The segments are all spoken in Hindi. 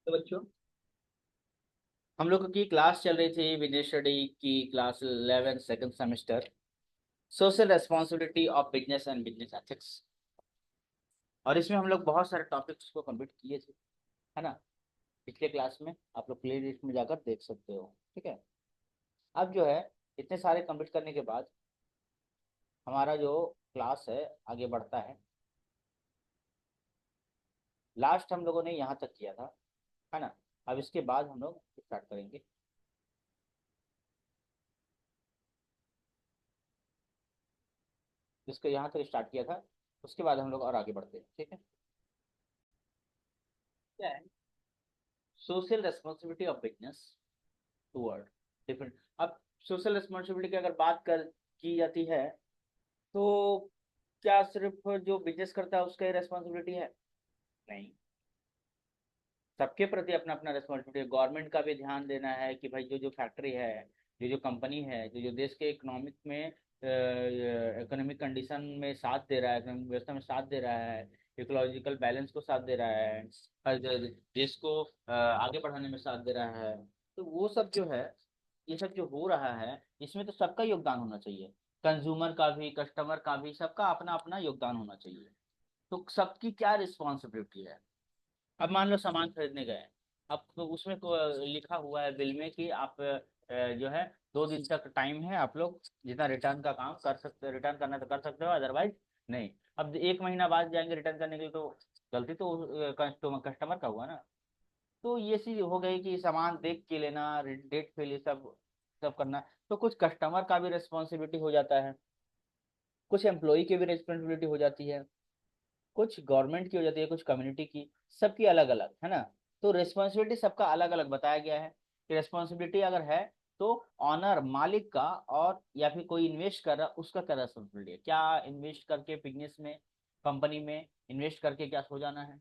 तो बच्चों, हम लोग की क्लास चल रही थी बिजनेस स्टडी की, class 11 second semester, social responsibility of business and business ethics. और इसमें हम लोग बहुत सारे टॉपिक्स को कंप्लीट किए थे, है ना। पिछले क्लास में आप लोग प्ले लिस्ट में जाकर देख सकते हो, ठीक है। अब जो है, इतने सारे कंप्लीट करने के बाद हमारा जो क्लास है आगे बढ़ता है। लास्ट हम लोगों ने यहाँ तक किया था, है ना। अब इसके बाद हम लोग स्टार्ट करेंगे। जिसको यहाँ तक स्टार्ट किया था, उसके बाद हम लोग और आगे बढ़ते हैं, ठीक है। क्या है social responsibility of business toward different. अब सोशल रिस्पॉन्सिबिलिटी की अगर बात कर की जाती है, तो क्या सिर्फ जो बिजनेस करता है उसका ही रेस्पॉन्सिबिलिटी है? नहीं, सबके प्रति अपना अपना रिस्पॉन्सिबिलिटी है। गवर्नमेंट का भी ध्यान देना है कि भाई जो जो फैक्ट्री है, जो जो कंपनी है, जो जो देश के इकोनॉमिक में, इकोनॉमिक कंडीशन में साथ दे रहा है, इकोनॉमिक व्यवस्था में साथ दे रहा है, इकोलॉजिकल बैलेंस को साथ दे रहा है, हर देश को आगे बढ़ाने में साथ दे रहा है। तो वो सब जो है, ये सब जो हो रहा है, इसमें तो सबका योगदान होना चाहिए। कंज्यूमर का भी, कस्टमर का भी, सबका अपना अपना योगदान होना चाहिए। तो सबकी क्या रिस्पॉन्सिबिलिटी है? अब मान लो सामान खरीदने गए, अब तो उसमें लिखा हुआ है बिल में कि आप जो है 2 दिन तक टाइम है, आप लोग जितना रिटर्न का काम कर सकते हो, रिटर्न करना तो कर सकते हो, अदरवाइज नहीं। अब 1 महीना बाद जाएंगे रिटर्न करने के लिए, तो गलती तो कस्टमर का हुआ ना। तो ये चीज हो गई कि सामान देख के लेना, डेट पे ये सब सब करना। तो कुछ कस्टमर का भी रिस्पॉन्सिबिलिटी हो जाता है, कुछ एम्प्लॉय की भी रिस्पॉन्सिबिलिटी हो जाती है, कुछ गवर्नमेंट की हो जाती है, कुछ कम्युनिटी की, सबकी अलग अलग, है ना। तो रिस्पॉन्सिबिलिटी सबका अलग अलग बताया गया है कि रिस्पॉन्सिबिलिटी अगर है तो ऑनर मालिक का, और या फिर कोई इन्वेस्ट कर रहा उसका क्या रिस्पॉन्सिबिलिटी है, क्या इन्वेस्ट करके बिजनेस में, कंपनी में इन्वेस्ट करके क्या सो जाना है।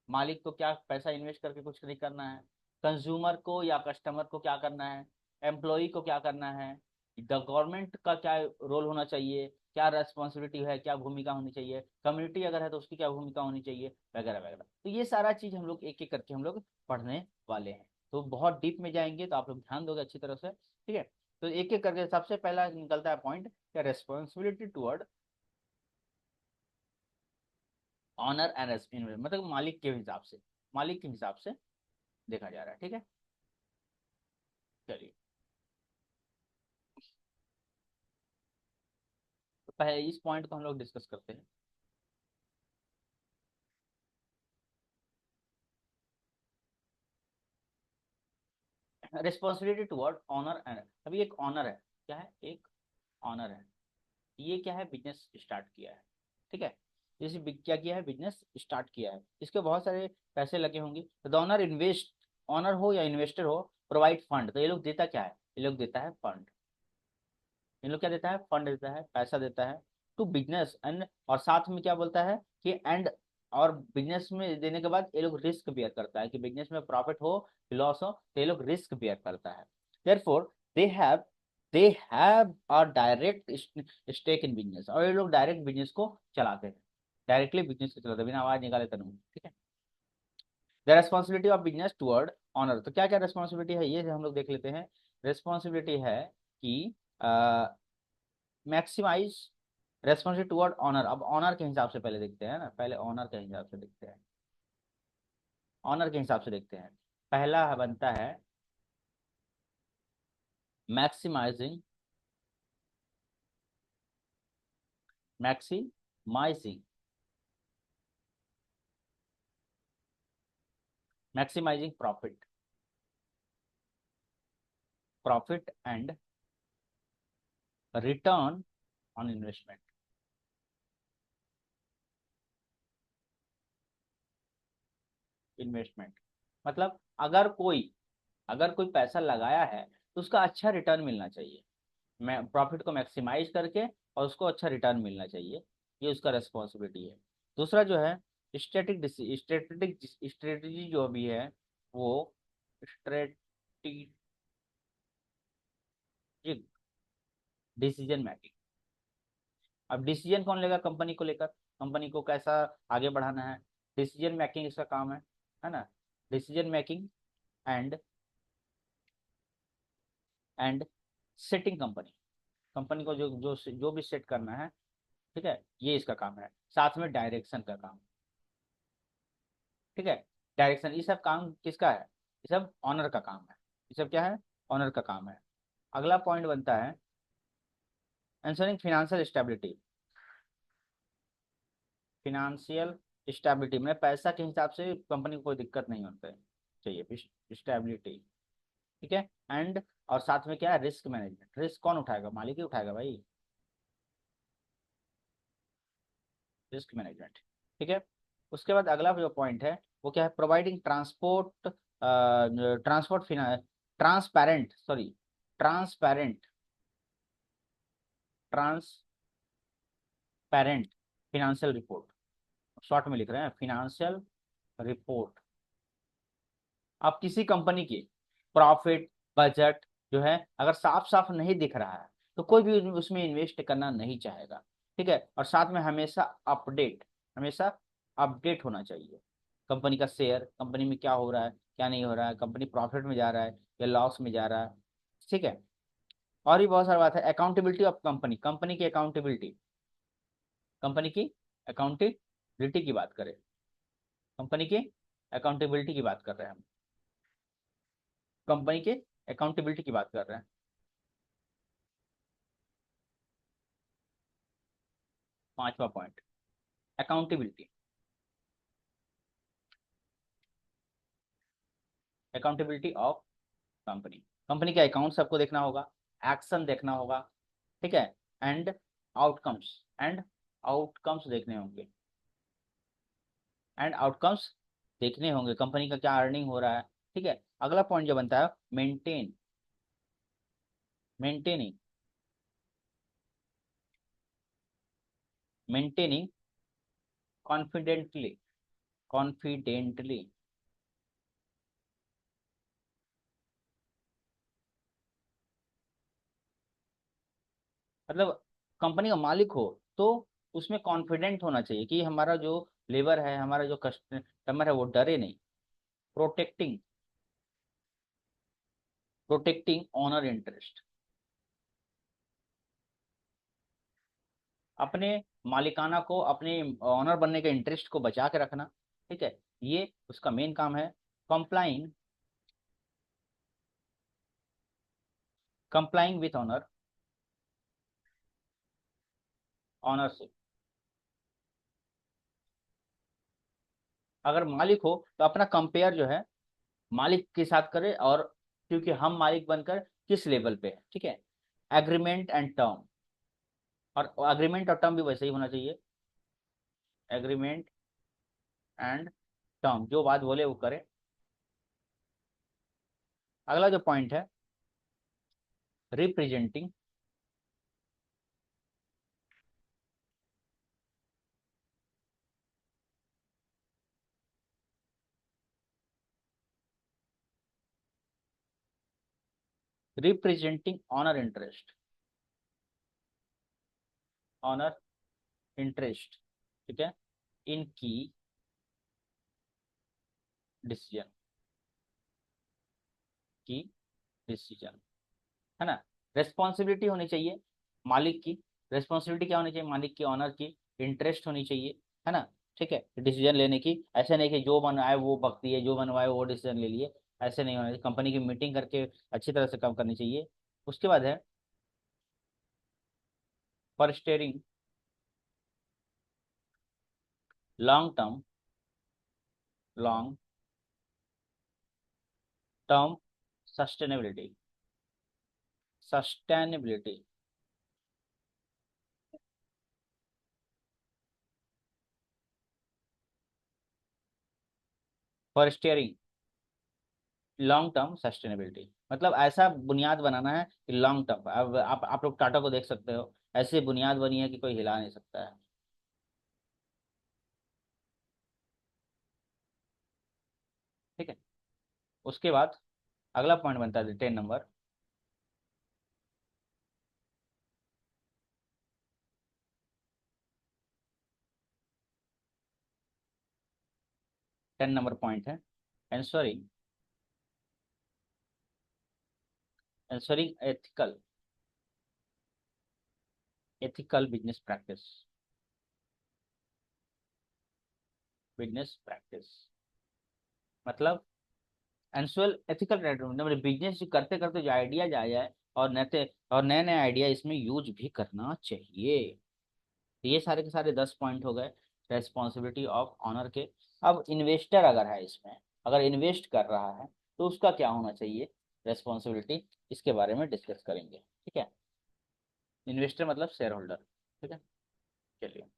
मालिक को क्या पैसा इन्वेस्ट करके कुछ नहीं करना है। कंज्यूमर को या कस्टमर को क्या करना है, एम्प्लॉय को क्या करना है, द गवर्नमेंट का क्या रोल होना चाहिए, क्या रेस्पॉन्सिबिलिटी है, क्या भूमिका होनी चाहिए, कम्युनिटी अगर है तो उसकी क्या भूमिका होनी चाहिए, वगैरह वगैरह। तो ये सारा चीज हम लोग एक एक करके हम लोग पढ़ने वाले हैं। तो बहुत डीप में जाएंगे, तो आप लोग ध्यान दोगे अच्छी तरह से, ठीक है। तो एक एक करके सबसे पहला निकलता है पॉइंट, क्या responsibility toward owner and respect, मतलब मालिक के हिसाब से, मालिक के हिसाब से देखा जा रहा है, ठीक है। चलिए, तो पहले इस पॉइंट को हम लोग डिस्कस करते हैं। रिस्पॉन्सिबिलिटी टुवर्ड ऑनर एंड, अभी एक ऑनर है, क्या है, एक ऑनर है। ये क्या है, बिजनेस स्टार्ट किया है, ठीक है। जैसे क्या किया है, बिजनेस स्टार्ट किया है, इसके बहुत सारे पैसे लगे होंगे। तो द ऑनर इन्वेस्ट, ऑनर हो या इन्वेस्टर हो, प्रोवाइड फंड। तो ये लोग देता क्या है, ये लोग देता है फंड। इन लोग क्या देता है, फंड देता है, पैसा देता है टू बिजनेस एंड, और साथ में क्या बोलता है कि एंड, और बिजनेस में देने के बाद ये लोग रिस्क बियर करता है कि बिजनेस में प्रॉफिट हो लॉस हो, तो ये लोग रिस्क बियर करता है। Therefore they have they have a direct stake in business, और ये लोग डायरेक्ट बिजनेस को चलाते हैं, डायरेक्टली बिजनेस को चलाते हैं बिना आवाज निकाले तनु, ठीक है। The responsibility of business toward owner, तो क्या क्या रेस्पॉन्सिबिलिटी है ये हम लोग देख लेते हैं। रेस्पॉन्सिबिलिटी है कि मैक्सिमाइज रेस्पॉन्सिबिलिटी टुवर्ड ऑनर। अब ऑनर के हिसाब से पहले देखते हैं ना, पहले ऑनर के हिसाब से देखते हैं, ऑनर के हिसाब से देखते हैं। पहला बनता है maximising, maximising, maximising profit, profit and return on investment. Investment मतलब अगर कोई पैसा लगाया है तो उसका अच्छा रिटर्न मिलना चाहिए, मैं प्रॉफिट को मैक्सिमाइज करके, और उसको अच्छा रिटर्न मिलना चाहिए। ये उसका रिस्पॉन्सिबिलिटी है। दूसरा जो है स्ट्रेटेजिक, स्ट्रेटेजी जो भी है वो स्ट्रेटेजिक डिसीजन मेकिंग। अब डिसीजन कौन लेगा कंपनी को लेकर, कंपनी को कैसा आगे बढ़ाना है, डिसीजन मेकिंग इसका काम है ना। Decision making and and setting company, company को जो भी सेट करना है, ठीक है, ये इसका काम है। साथ में डायरेक्शन का काम, ठीक है, डायरेक्शन, ये सब काम किसका है? ये सब ऑनर का काम है। ये सब क्या है? ऑनर का काम है। अगला पॉइंट बनता है answering financial stability. Financial stability में पैसा के हिसाब से कंपनी को कोई दिक्कत नहीं होता है, चाहिए स्टेबिलिटी, ठीक है। एंड और साथ में क्या है? Risk management. रिस्क कौन उठाएगा? मालिक ही उठाएगा भाई, रिस्क मैनेजमेंट, ठीक है। उसके बाद अगला जो पॉइंट है वो क्या है? Providing transport, transport transparent, sorry, transparent, transparent financial report, short में लिख रहे हैं फिनेंशियल रिपोर्ट। अब किसी कंपनी की प्रॉफिट, बजट जो है अगर साफ साफ नहीं दिख रहा है तो कोई भी उसमें इन्वेस्ट करना नहीं चाहेगा, ठीक है। और साथ में हमेशा अपडेट, हमेशा अपडेट होना चाहिए। कंपनी का शेयर, कंपनी में क्या हो रहा है, क्या नहीं हो रहा है, कंपनी प्रॉफिट में जा रहा है या लॉस में जा रहा है, ठीक है। और भी बहुत सारी बात है। अकाउंटेबिलिटी ऑफ कंपनी, कंपनी की अकाउंटेबिलिटी, कंपनी की अकाउंटेबिलिटी की बात करें, कंपनी की अकाउंटेबिलिटी की बात कर रहे हैं हम, कंपनी के अकाउंटेबिलिटी की बात कर रहे हैं। पांचवा point, accountability. Accountability of company, company के अकाउंट सबको देखना होगा, एक्शन देखना होगा, ठीक है। एंड आउटकम्स, एंड आउटकम्स देखने होंगे, एंड आउटकम्स देखने होंगे, कंपनी का क्या अर्निंग हो रहा है, ठीक है। अगला पॉइंट जो बनता है मेंटेनिंग मेंटेनिंग कॉन्फिडेंटली, कॉन्फिडेंटली, मतलब कंपनी का मालिक हो तो उसमें कॉन्फिडेंट होना चाहिए कि हमारा जो लेबर है, हमारा जो कस्टमर है वो डरे नहीं। प्रोटेक्टिंग, प्रोटेक्टिंग ऑनर इंटरेस्ट, अपने मालिकाना को, अपने ऑनर बनने के इंटरेस्ट को बचा के रखना, ठीक है, ये उसका मेन काम है। Complying, complying with owner, ownership. अगर मालिक हो तो अपना कंपेयर जो है मालिक के साथ करे, और क्योंकि हम मालिक बनकर किस लेवल पे है, ठीक है। एग्रीमेंट एंड टर्म, और एग्रीमेंट और टर्म भी वैसे ही होना चाहिए। एग्रीमेंट एंड टर्म, जो बात बोले वो करे। अगला जो पॉइंट है representing, representing owner interest, owner interest, ठीक है, इन की डिसीजन, की डिसीजन, है ना। रेस्पॉन्सिबिलिटी होनी चाहिए मालिक की, रेस्पॉन्सिबिलिटी क्या होनी चाहिए मालिक की? ऑनर की इंटरेस्ट होनी चाहिए, है ना, ठीक है, डिसीजन लेने की। ऐसे नहीं कि जो मन आए वो बकती है, जो बनवाए वो डिसीजन ले लिए, ऐसे नहीं होना चाहिए। कंपनी की मीटिंग करके अच्छी तरह से काम करनी चाहिए। उसके बाद है for steering long term, long term sustainability, sustainability, for steering long term sustainability, मतलब ऐसा बुनियाद बनाना है कि लॉन्ग टर्म। अब आप लोग टाटा को देख सकते हो, ऐसी बुनियाद बनी है कि कोई हिला नहीं सकता है, ठीक है। उसके बाद अगला पॉइंट बनता है 10 नंबर, 10 नंबर पॉइंट है ensuring ensuring ethical business practice मतलब एंसुअल एथिकल मतलब बिजनेस करते करते जो आइडियाज आ जाए और नए नए आइडिया इसमें यूज भी करना चाहिए। तो ये सारे के सारे 10 पॉइंट हो गए रेस्पॉन्सिबिलिटी ऑफ ऑनर के। अब इन्वेस्टर अगर है इसमें, अगर इन्वेस्ट कर रहा है तो उसका क्या होना चाहिए रेस्पॉन्सिबिलिटी, इसके बारे में डिस्कस करेंगे। ठीक है, इन्वेस्टर मतलब शेयर होल्डर। ठीक है, चलिए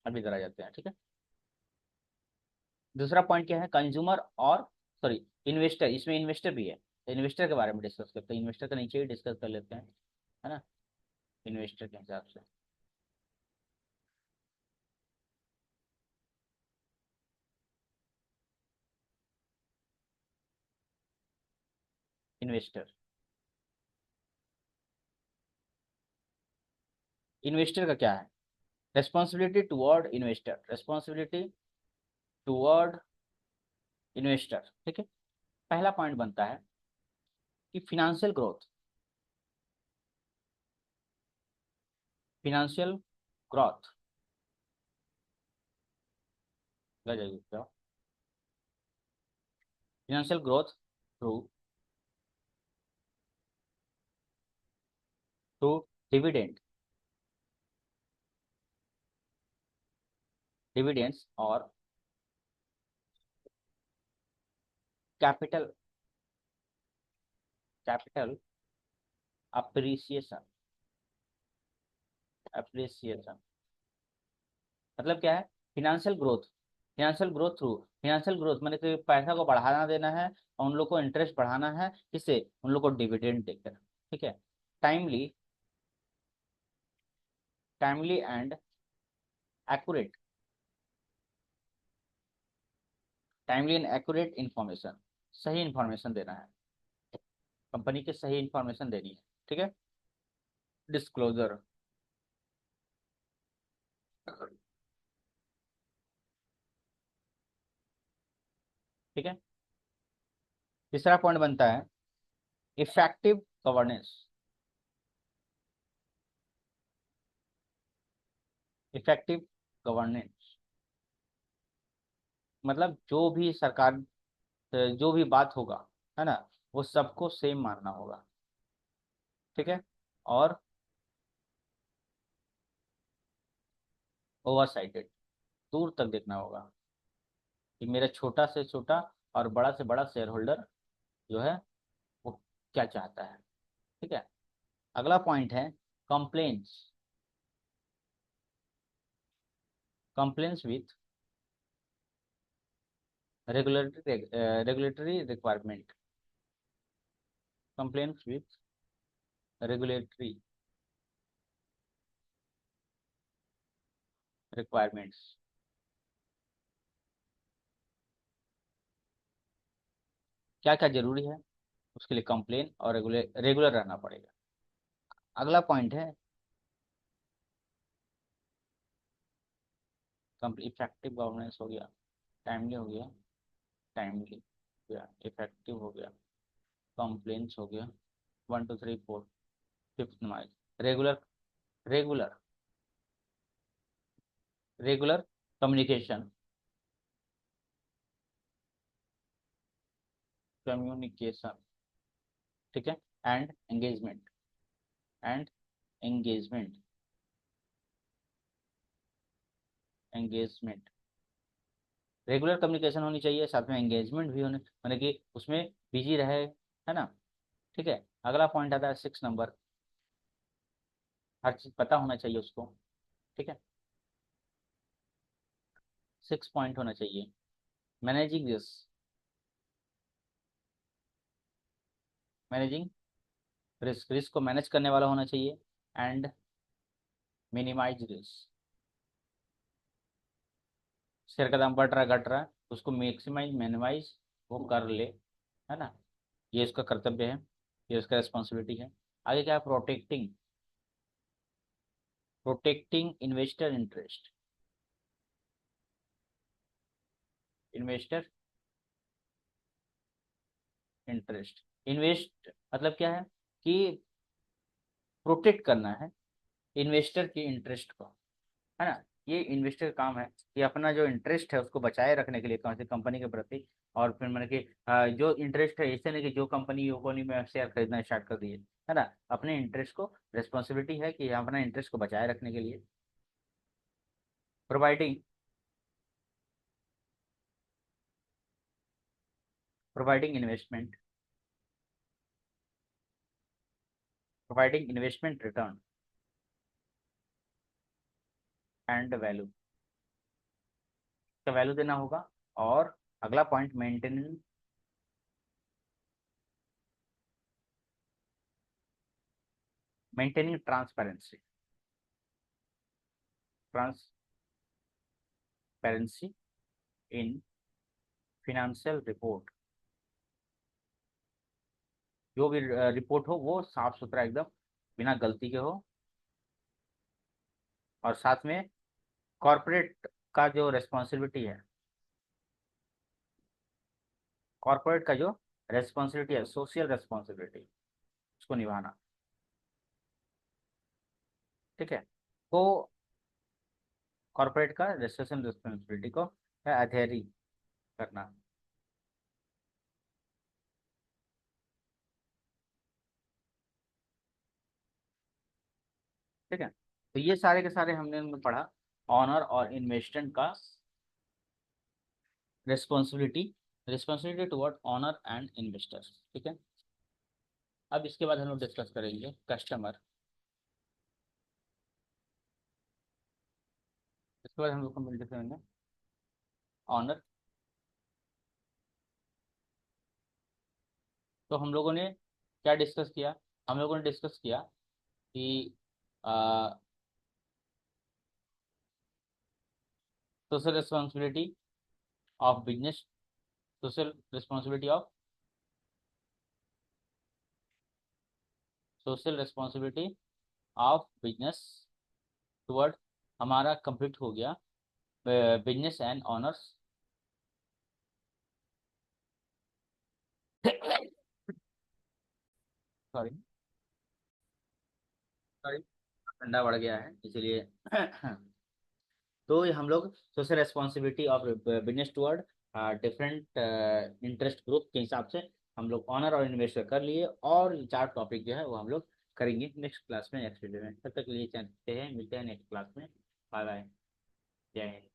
अभी इधर आ जाते हैं। ठीक है, दूसरा पॉइंट क्या है, कंज्यूमर और सॉरी इन्वेस्टर, इसमें इन्वेस्टर भी है। इन्वेस्टर के बारे में डिस्कस करते हैं, इन्वेस्टर का नीचे ही डिस्कस कर लेते हैं, है ना, इन्वेस्टर के हिसाब से। इन्वेस्टर, इन्वेस्टर का क्या है, responsibility toward investor, responsibility toward investor. ठीक है, पहला पॉइंट बनता है कि financial growth financial growth through through dividend dividends और कैपिटल कैपिटल अप्रिसिएशन अप्रिसिएशन मतलब क्या है, फिनेंशियल ग्रोथ, फिनेंशियल ग्रोथ मैंने कि पैसा को बढ़ाना देना है और उन लोग को इंटरेस्ट बढ़ाना है, किससे, उन लोग को डिविडेंड देकर। ठीक है, timely timely and accurate timely and accurate information, सही इंफॉर्मेशन देना है, कंपनी के सही इंफॉर्मेशन देनी है। ठीक है, डिस्क्लोजर। ठीक है, तीसरा पॉइंट बनता है इफेक्टिव गवर्नेंस, इफेक्टिव गवर्नेंस मतलब जो भी सरकार जो भी बात होगा, है ना, वो सबको सेम मानना होगा। ठीक है, और ओवर साइटेड, दूर तक देखना होगा कि मेरा छोटा से छोटा और बड़ा से बड़ा शेयर होल्डर जो है वो क्या चाहता है। ठीक है, अगला पॉइंट है compliance, compliance with regulatory requirement, compliance with regulatory requirements. क्या क्या जरूरी है उसके लिए कंप्लेन और रेगुलर रहना पड़ेगा। अगला पॉइंट है इफेक्टिव गवर्नेंस हो गया, टाइमली हो गया, टाइमली हो गया, इफेक्टिव हो गया, कंप्लेन्स हो गया, 1 2 3 4, fifth number regular regular regular communication communication. ठीक है, and engagement and engagement engagement regular communication होनी चाहिए, साथ में एंगेजमेंट भी होने मतलब कि उसमें बिजी रहे, है ना। ठीक है, अगला पॉइंट आता है 6 नंबर, हर चीज पता होना चाहिए उसको। ठीक है, 6 पॉइंट होना चाहिए, managing this, managing risk, risk को मैनेज करने वाला होना चाहिए, एंड मिनिमाइज रिस्क, शेयर का दाम बढ़ रहा है घट रहा है उसको मैक्सिमाइज मिनिमाइज वो कर ले, है ना, ये इसका कर्तव्य है, ये इसका रिस्पॉन्सिबिलिटी है। आगे क्या है, protecting protecting investor interest, investor interest, invest मतलब क्या है कि प्रोटेक्ट करना है इन्वेस्टर के इंटरेस्ट को, है ना। ये इन्वेस्टर का काम है कि अपना जो इंटरेस्ट है उसको बचाए रखने के लिए कौन सी कंपनी के प्रति, और फिर मैंने कि जो इंटरेस्ट है ऐसे नहीं कि जो कंपनी में शेयर खरीदना स्टार्ट कर दिए, है ना। अपने इंटरेस्ट को रिस्पॉन्सिबिलिटी है कि अपना इंटरेस्ट को बचाए रखने के लिए providing providing investment, providing investment return and value, का वैल्यू देना होगा। और अगला point maintaining transparency, transparency in financial report, जो भी रिपोर्ट हो वो साफ सुथरा एकदम बिना गलती के हो। और साथ में कॉरपोरेट का जो रेस्पॉन्सिबिलिटी है, कॉरपोरेट का जो रेस्पॉन्सिबिलिटी है, सोशल रेस्पॉन्सिबिलिटी, उसको निभाना, ठीक है। तो कॉरपोरेट का सोशल रेस्पॉन्सिबिलिटी को अधेरी करना, ठीक है। तो ये सारे के सारे हमने उनमें पढ़ा, ऑनर और इन्वेस्टमेंट का responsibility, responsibility toward owner and investors, ठीक है। अब इसके बाद हम लोग डिस्कस करेंगे कस्टमर, इसके बाद हम लोग कंप्लीट करेंगे ऑनर। तो हम लोगों ने क्या डिस्कस किया, हम लोगों ने डिस्कस किया कि social responsibility of business, social responsibility of, social responsibility of business toward, हमारा कंप्लीट हो गया business and honours, sorry sorry, ठंडा बढ़ गया है इसीलिए तो ये हम लोग social responsibility of business toward different interest group के हिसाब से हम लोग ऑनर और इन्वेस्टर कर लिए, और ये चार टॉपिक जो है वो हम लोग करेंगे नेक्स्ट क्लास में, नेक्स्ट वीडियो में। तब तक के लिए चलते हैं, मिलते हैं नेक्स्ट क्लास में। बाय बाय, जय हिंद।